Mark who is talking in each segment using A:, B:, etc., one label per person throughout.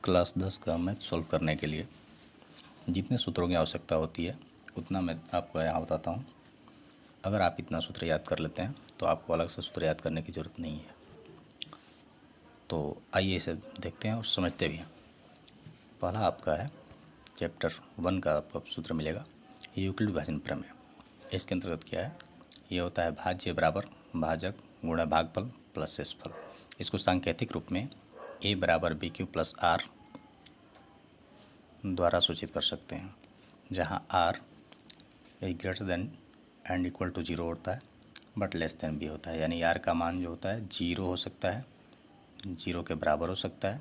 A: Class 10 का math solve करने के लिए जितने सूत्रों की आवश्यकता होती है उतना मैं आपको यहाँ बताता हूँ। अगर आप इतना सूत्र याद कर लेते हैं तो आपको अलग से सूत्र याद करने की ज़रूरत नहीं है। तो आइए इसे देखते हैं और समझते भी हैं। पहला आपका है चैप्टर 1 का आपको सूत्र मिलेगा, यूक्लिड विभाजन प्रमेय। इसके अंतर्गत क्या है, ये होता है भाज्य बराबर भाजक गुणा भागफल प्लस शेषफल। इसको सांकेतिक रूप में a बराबर बी क्यू प्लस आर द्वारा सूचित कर सकते हैं, जहाँ r is greater than and equal to 0 होता है बट लेस देन b होता है। यानी r का मान जो होता है 0 हो सकता है, 0 के बराबर हो सकता है,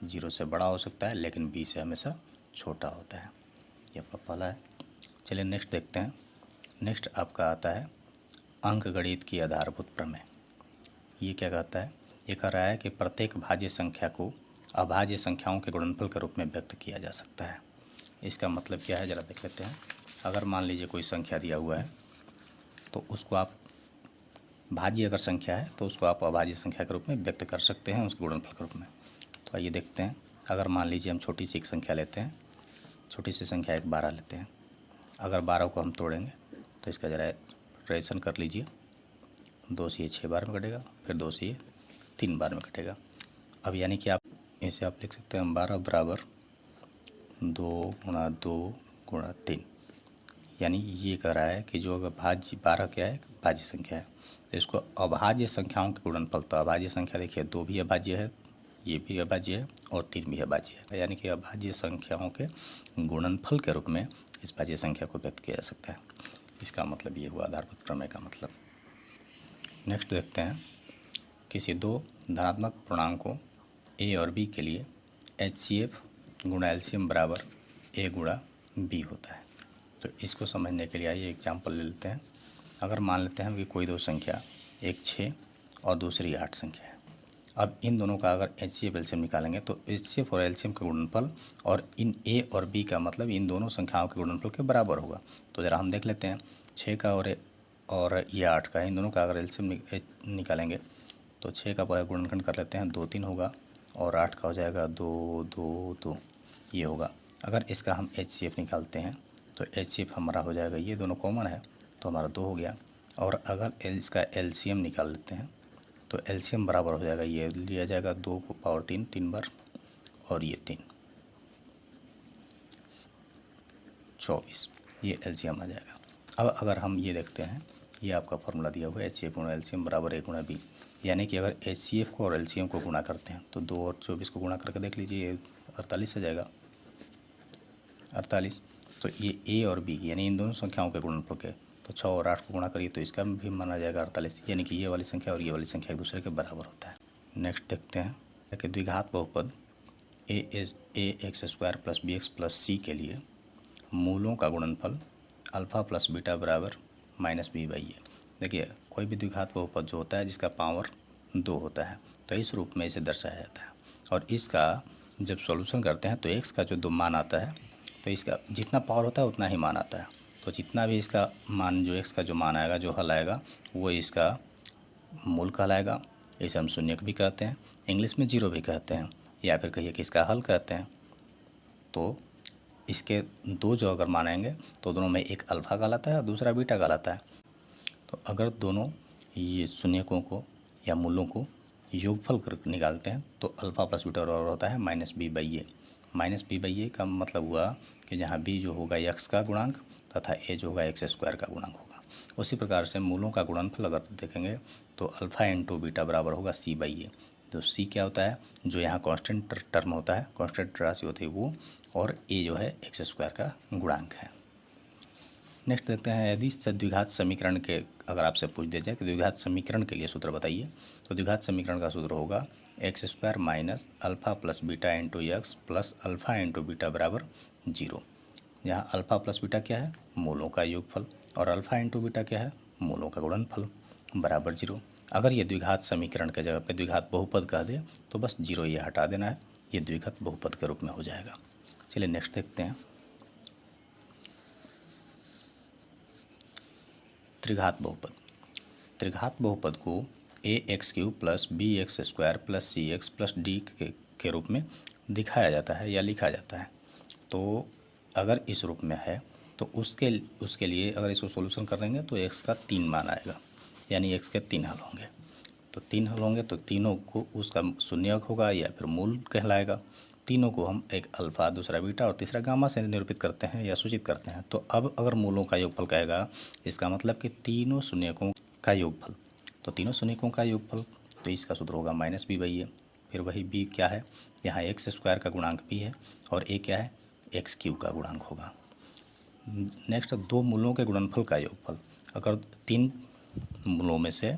A: 0 से बड़ा हो सकता है, लेकिन b से हमेशा छोटा होता है। ये आपका पहला है। चलिए नेक्स्ट देखते हैं। नेक्स्ट आपका आता है अंकगणित की आधारभूत प्रमेय। ये क्या कहता है, ये कह रहा है कि प्रत्येक भाज्य संख्या को अभाज्य संख्याओं के गुणनफल के रूप में व्यक्त किया जा सकता है। इसका मतलब क्या है, ज़रा देख लेते हैं। अगर मान लीजिए कोई संख्या दिया हुआ है तो उसको आप भाज्य अगर संख्या है तो उसको आप अभाज्य संख्या के रूप में व्यक्त कर सकते हैं, उसके गुणनफल के रूप में। तो आइए देखते हैं। अगर मान लीजिए हम छोटी सी एक संख्या लेते हैं, छोटी सी संख्या 12 लेते हैं। अगर 12 को हम तोड़ेंगे तो इसका ज़रा रेशन कर लीजिए। 2 से ये 6 बार में कटेगा, फिर 2 से ये 3 बार में कटेगा। अब यानी कि आप इसे आप लिख सकते हैं 12 बराबर 2 गुणा 2 गुणा 3। यानी ये कह रहा है कि जो अगर भाज्य 12 क्या है, भाज्य संख्या है, तो इसको अभाज्य संख्याओं के गुणनफल, तो अभाज्य संख्या देखिए 2 भी अभाज्य है, ये भी अभाज्य है और 3 भी अभाज्य है। यानी कि अभाज्य संख्याओं के गुणनफल के रूप में इस भाज्य संख्या को व्यक्त किया जा सकता है। इसका मतलब ये हुआ आधारभूत प्रमेय का मतलब। नेक्स्ट देखते हैं। किसी दो धनात्मक पूर्णांकों a और b के लिए HCF गुणा एलसीएम बराबर a गुणा b होता है। तो इसको समझने के लिए आइए एग्जाम्पल ले लेते हैं। अगर मान लेते हैं कि कोई दो संख्या, एक 6 और दूसरी 8 संख्या है। अब इन दोनों का अगर HCF एलसीएम निकालेंगे तो HCF और एलसीएम का गुणनफल और इन a और b का मतलब इन दोनों संख्याओं के गुणनफल के बराबर होगा। तो ज़रा हम देख लेते हैं। 6 का और ये 8 का, इन दोनों का अगर एलसीएम निकालेंगे तो 6 का पूरा गुणनखंड कर लेते हैं, 2 3 होगा, और 8 का हो जाएगा 2 2 2, ये होगा। अगर इसका हम HCF निकालते हैं तो HCF हमारा हो जाएगा, ये दोनों कॉमन है तो हमारा 2 हो गया। और अगर इसका LCM निकाल लेते हैं तो LCM बराबर हो जाएगा, ये लिया जाएगा 2 को पावर 3 3 बार और ये 3, 24, ये LCM आ जाएगा। अब अगर हम ये देखते हैं, ये आपका फॉर्मूला दिया हुआ है HCF गुणा LCM बराबर a गुणा b। यानी कि अगर HCF को और LCM को गुणा करते हैं तो 2 और 24 को गुणा करके देख लीजिए, ये 48 आ जाएगा, 48। तो ये a और b यानी इन दोनों संख्याओं के गुणनफल के, तो 6 और 8 को गुणा करिए तो इसका भी माना जाएगा 48। यानी कि ये वाली संख्या और ये वाली संख्या एक दूसरे के बराबर होता है। नेक्स्ट देखते हैं कि द्विघात बहुपद ax² plus bx plus c के लिए मूलों का गुणनफल अल्फ़ा प्लस बीटा बराबर -b/a। देखिए कोई भी द्विघात बहुपद जो होता है जिसका पावर 2 होता है तो इस रूप में इसे दर्शाया जाता है। और इसका जब सॉल्यूशन करते हैं तो x का जो 2 मान आता है तो इसका जितना पावर होता है उतना ही मान आता है। तो जितना भी इसका मान, जो x का जो मान आएगा, जो हल आएगा, वो इसका मूल कहलाएगा। इसे हम शून्यक भी कहते हैं, इंग्लिश में 0 भी कहते हैं, या फिर कहिए कि इसका हल कहते हैं। तो इसके 2 जो अगर मानेंगे तो दोनों में एक अल्फ़ा कहलाता है और दूसरा बीटा कहलाता है। तो अगर दोनों ये शून्यकों को या मूलों को योगफल कर निकालते हैं तो अल्फ़ा प्लस बीटा बराबर होता है -b/a। -b/a का मतलब हुआ कि जहाँ b जो होगा x का गुणांक तथा a जो होगा x² का गुणांक होगा। उसी प्रकार से मूलों का गुणनफल अगर देखेंगे तो अल्फ़ा इंटू बीटा बराबर होगा c/a। तो c क्या होता है, जो यहाँ कांस्टेंट टर्म होता है, कांस्टेंट राशि होती है वो, और a जो है x² का गुणांक है। नेक्स्ट देखते हैं, यदि द्विघात समीकरण के अगर आपसे पूछ दिया जाए कि द्विघात समीकरण के लिए सूत्र बताइए, तो द्विघात समीकरण का सूत्र होगा x² minus alpha plus beta into x plus alpha into beta बराबर 0। यहाँ अल्फ़ा प्लस बीटा क्या है, मूलों का योगफल, और अल्फ़ा इंटू बीटा क्या है, मूलों का गुणनफल, बराबर 0। अगर ये द्विघात समीकरण के जगह पे द्विघात बहुपद कह दे तो बस 0 ये हटा देना है, ये द्विघात बहुपद के रूप में हो जाएगा। चलिए नेक्स्ट देखते हैं। त्रिघात बहुपद। त्रिघात बहुपद को ax³ plus bx² plus cx plus d के रूप में दिखाया जाता है या लिखा जाता है। तो अगर इस रूप में है तो उसके लिए अगर इसको सॉल्यूशन करेंगे तो x का 3 मान आएगा, यानी x के 3 हल होंगे। तो 3 हल होंगे तो तीनों को उसका शून्यक होगा या फिर मूल कहलाएगा। तीनों को हम एक अल्फ़ा, दूसरा बीटा और तीसरा गामा से निरूपित करते हैं या सूचित करते हैं। तो अब अगर मूलों का योगफल कहेगा, इसका मतलब कि तीनों शून्यकों का योगफल। तो तीनों शून्यकों का योगफल, तो इसका सूत्र होगा -b/a। फिर वही b क्या है, यहाँ x² का गुणांक b है और a क्या है, x³ का गुणांक होगा। नेक्स्ट, दो मूलों के गुणनफल का योगफल। अगर 3 मूलों में से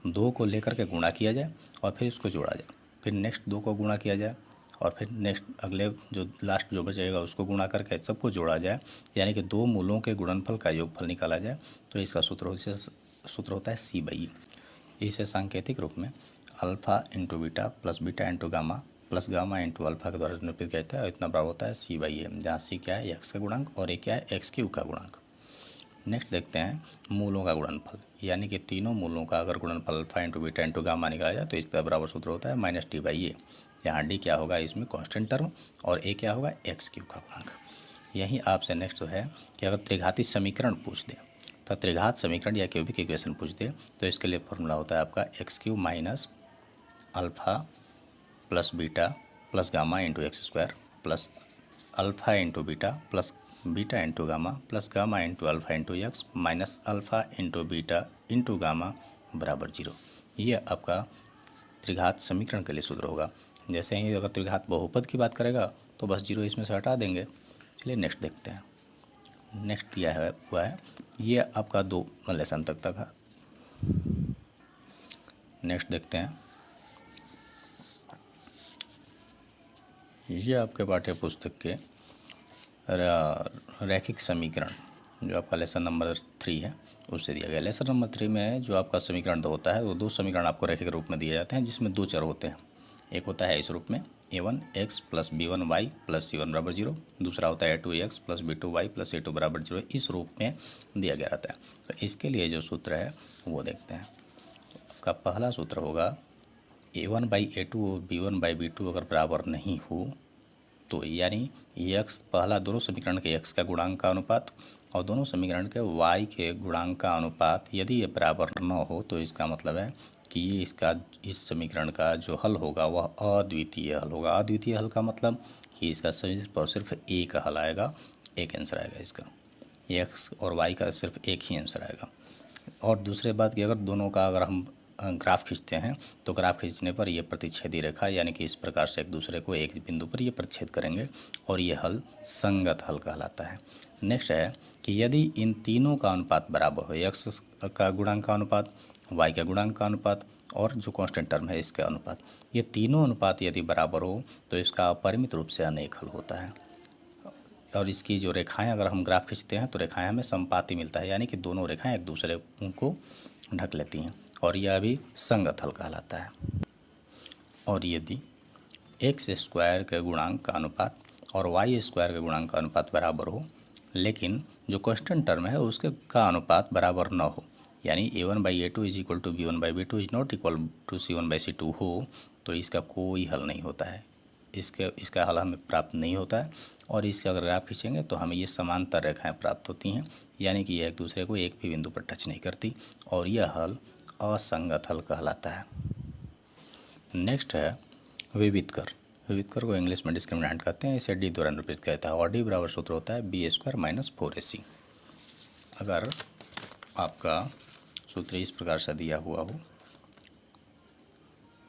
A: 2 को लेकर के गुणा किया जाए और फिर इसको जोड़ा जाए, फिर नेक्स्ट 2 को गुणा किया जाए और फिर नेक्स्ट अगले जो लास्ट जो बचेगा उसको गुणा करके सबको जोड़ा जाए, यानी कि 2 मूलों के गुणनफल का योगफल निकाला जाए, तो इसका सूत्र होता है c/e। इसे सांकेतिक रूप में alpha into beta plus beta into gamma plus gamma into alpha के द्वारा निरूपित किया जाता है। इतना बराबर होता है c/a, जहाँ c क्या है, x का गुणांक और a क्या है, x³ का गुणांक। नेक्स्ट देखते हैं मूलों का गुणनफल, यानी कि तीनों मूलों का अगर गुणनफल alpha into beta into gamma निकाला जाए तो इसका बराबर सूत्र होता है -d/a। यहाँ d क्या होगा, इसमें कांस्टेंट टर्म, और a क्या होगा, x³ का गुणांक। यही आपसे नेक्स्ट है कि अगर त्रिघाती समीकरण पूछ दे, तो त्रिघात समीकरण या क्यूबिक इक्वेशन पूछ दे, तो इसके लिए फॉर्मूला होता है आपका x³ minus alpha plus beta plus gamma into x² plus alpha into beta plus beta into gamma plus gamma into alpha into x minus alpha into beta into gamma बराबर 0। ये आपका त्रिघात समीकरण के लिए सूत्र होगा। जैसे ही अगर त्रिघात बहुपद की बात करेगा तो बस 0 इसमें से हटा देंगे। चलिए नेक्स्ट देखते हैं। नेक्स्ट दिया है हुआ है, ये आपका 2 लेसन तक है। नेक्स्ट देखते हैं, ये आपके पाठ्य पुस्तक के रैखिक समीकरण जो आपका लेसन नंबर 3 है उससे दिया गया। लेसन नंबर 3 में जो आपका समीकरण 2 होता है, वो 2 समीकरण आपको रैखिक रूप में दिए जाते हैं, जिसमें 2 चर होते हैं। एक होता है इस रूप में a1x plus b1y plus c1 बराबर 0, दूसरा होता है a2x plus b2y plus c2 बराबर 0। इस रूप में दिया गया रहता है। तो इसके लिए जो सूत्र है वो देखते हैं। का पहला सूत्र होगा a1/a2 और b1/b2 अगर बराबर नहीं हो तो, यानी x पहला दोनों समीकरण के x का गुणांक का अनुपात और दोनों समीकरण के y के गुणांक का अनुपात यदि ये बराबर न हो, तो इसका मतलब है कि ये इस समीकरण का जो हल होगा वह अद्वितीय हल होगा। अद्वितीय हल का मतलब कि इसका सिर्फ और सिर्फ एक हल आएगा, एक आंसर आएगा इसका, x और y का सिर्फ एक ही आंसर आएगा। और दूसरी बात कि अगर दोनों का अगर हम ग्राफ खींचते हैं तो ग्राफ खींचने पर ये प्रतिच्छेदी रेखा, यानी कि इस प्रकार से एक दूसरे को एक बिंदु पर ये प्रतिच्छेद करेंगे और ये हल संगत हल कहलाता है। नेक्स्ट है कि यदि इन तीनों का अनुपात बराबर हो, x का गुणांक का अनुपात, y का गुणांक का अनुपात और जो कांस्टेंट टर्म है इसका अनुपात, ये तीनों अनुपात यदि बराबर हो तो इसका अपरिमित रूप से अनेक हल होता है। और इसकी जो रेखाएं अगर हम ग्राफ खींचते हैं तो रेखाएं हमें समपाती मिलता है, यानी कि दोनों रेखाएं एक दूसरे को ढक लेती हैं और यह भी संगत हल कहलाता है। और यदि x² के गुणांक का अनुपात और y² के गुणांक का अनुपात बराबर हो, लेकिन जो कांस्टेंट टर्म है उसके का अनुपात बराबर न हो, यानी a1/a2 is equal to b1/b2 is not equal to c1/c2 हो, तो इसका कोई हल नहीं होता है। इसका हल हमें प्राप्त नहीं होता है। और इसके अगर ग्राफ खींचेंगे तो हमें ये समांतर रेखाएं प्राप्त होती हैं, यानी कि ये एक दूसरे को एक भी बिंदु पर टच नहीं करती और यह हल असंगत हल कहलाता है। नेक्स्ट है विविधकर। विविधकर को इंग्लिश में डिस्क्रिमिनेंट कहते हैं, इसे d द्वारा निरूपित किया जाता है और d बराबर सूत्र होता है b² माइनस 4ac। अगर आपका सूत्र इस प्रकार से दिया हुआ हो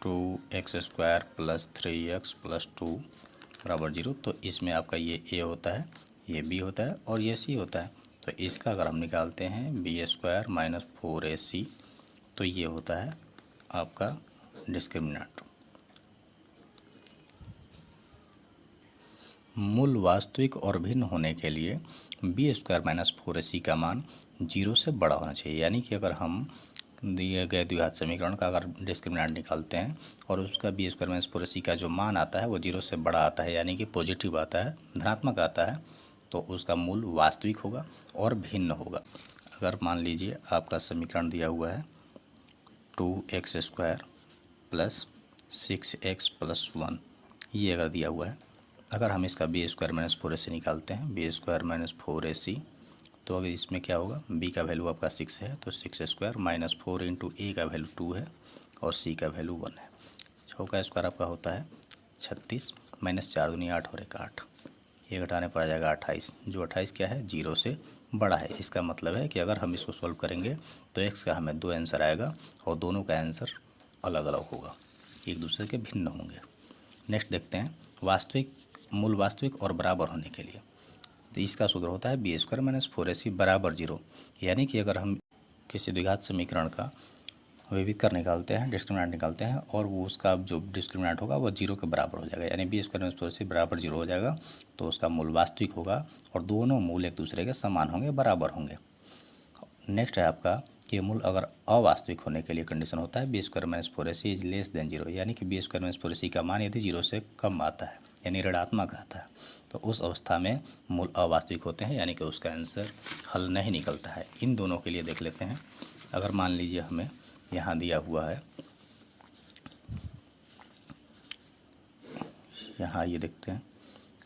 A: 2x² प्लस 3x प्लस 2 बराबर 0, तो इसमें आपका ये a होता है, ये b होता है और ये c होता है। तो इसका अगर हम निकालते हैं b² माइनस 4ac, तो ये होता है आपका डिस्क्रिमिनेंट। मूल वास्तविक और भिन्न होने के लिए b² माइनस 4ac का मान 0 से बड़ा होना चाहिए, यानी कि अगर हम दिए गए द्विघात समीकरण का अगर डिस्क्रिमिनेंट निकालते हैं और उसका b² माइनस 4ac का जो मान आता है वो 0 से बड़ा आता है, यानी कि पॉजिटिव आता है, धनात्मक आता है, तो उसका मूल वास्तविक होगा और भिन्न होगा। अगर मान लीजिए आपका समीकरण दिया हुआ है 2x² प्लस 6x प्लस 1 ये अगर दिया हुआ है, अगर हम इसका बी स्क्वायर माइनस 4ac निकालते हैं, बी स्क्वायर माइनस 4ac, तो अगर इसमें क्या होगा, b का वैल्यू आपका 6 है तो 6 स्क्वायर माइनस 4 इंटू a का वैल्यू 2 है और c का वैल्यू 1 है। 6 का स्क्वायर आपका होता है 36 माइनस 4 दूनी 8 और 1 8, ये घटाने पर आ जाएगा 28, जो 28 क्या है, 0 से बड़ा है। इसका मतलब है कि अगर हम इसको सॉल्व करेंगे तो x का हमें 2 आंसर आएगा और दोनों का आंसर अलग अलग होगा, एक दूसरे के भिन्न होंगे। नेक्स्ट देखते हैं वास्तविक, मूल वास्तविक और बराबर होने के लिए, तो इसका सूत्र होता है बी स्क्वायर माइनस 4ac बराबर 0। यानी कि अगर हम किसी द्विघात समीकरण का विविधकर निकालते हैं, डिस्क्रिमिनेंट निकालते हैं, और वो उसका जो डिस्क्रिमिनेंट होगा वो 0 के बराबर हो जाएगा, यानी बी स्क्वायर माइनस 4ac बराबर 0 हो जाएगा, तो उसका मूल वास्तविक होगा और दोनों मूल एक दूसरे के समान होंगे, बराबर होंगे। नेक्स्ट है आपका कि मूल अगर अवास्तविक होने के लिए कंडीशन होता है B square minus 4ac is less than 0, यानी कि बी स्क्वायर माइनस 4ac का मान यदि 0 से कम आता है यानी ऋणात्मक आता है, तो उस अवस्था में मूल अवास्तविक होते हैं, यानी कि उसका आंसर हल नहीं निकलता है। इन दोनों के लिए देख लेते हैं। अगर मान लीजिए हमें यहाँ दिया हुआ है, यहाँ ये देखते हैं,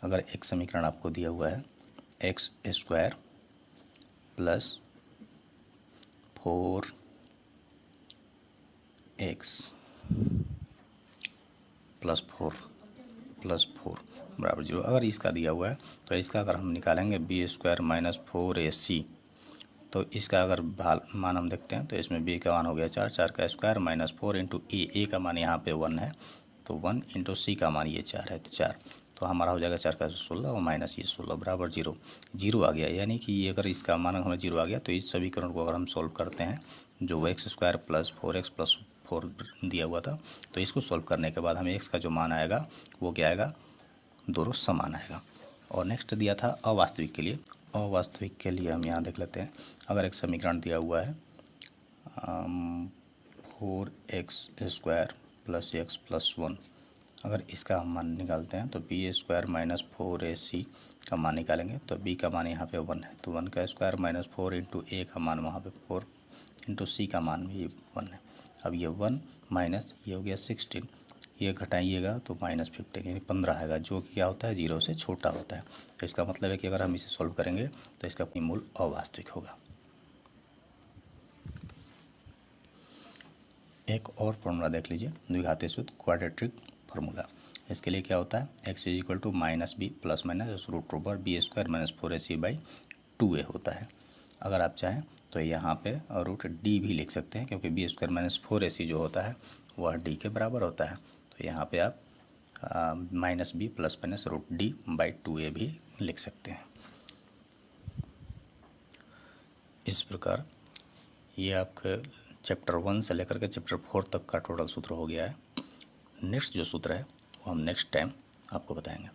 A: अगर एक समीकरण आपको दिया हुआ है x square plus 4x plus 4 बराबर 0, अगर इसका दिया हुआ है तो इसका अगर हम निकालेंगे बी स्क्वायर माइनस 4ac, तो इसका अगर मान हम देखते हैं तो इसमें b का मान हो गया 4, 4 का स्क्वायर माइनस 4 इंटू ए का मान यहाँ पे 1 है, तो 1 इंटू c का मान ये 4 है, तो 4, तो हमारा हो जाएगा 4 का 16 और माइनस ये 16 बराबर 0, 0 आ गया। यानी कि ये अगर इसका मान हमें 0 आ गया तो इस समीकरण को अगर हम सॉल्व करते हैं, जो x square plus 4x plus 4 दिया हुआ था, तो इसको सॉल्व करने के बाद हमें x का जो मान आएगा वो क्या आएगा, दोनों समान आएगा। और नेक्स्ट दिया था अवास्तविक के लिए, अवास्तविक के लिए हम यहाँ देख लेते हैं। अगर एक समीकरण दिया हुआ है 4x square plus x plus 1, अगर इसका हम मान निकालते हैं तो बी स्क्वायर माइनस 4ac का मान निकालेंगे, तो b का मान यहाँ पे 1 है, तो 1 का स्क्वायर माइनस 4 इंटू a का मान वहाँ पे 4 इंटू c का मान भी 1 है। अब ये 1 माइनस ये हो गया 16, ये घटाइएगा तो माइनस 15 यानी 15 आएगा, जो कि क्या होता है 0 से छोटा होता है। तो इसका मतलब है कि अगर हम इसे सॉल्व करेंगे तो इसका मूल अवास्तविक होगा। एक और फॉर्मूला देख लीजिए, द्विघातीय सूत्र क्वाड्रेटिक फार्मूला। इसके लिए क्या होता है, x is equal to minus B plus minus root over B square minus 4ac by 2a होता है। अगर आप चाहें तो यहाँ पे रूट डी भी लिख सकते हैं, क्योंकि बी स्क्वायर माइनस 4ac जो होता है वह डी के बराबर होता है, तो यहाँ पे आप minus B plus minus root D by 2a भी लिख सकते हैं। इस प्रकार ये आपके चैप्टर 1 से लेकर के चैप्टर 4 तक का टोटल सूत्र हो गया है। नेक्स्ट जो सूत्र है वो हम नेक्स्ट टाइम आपको बताएंगे।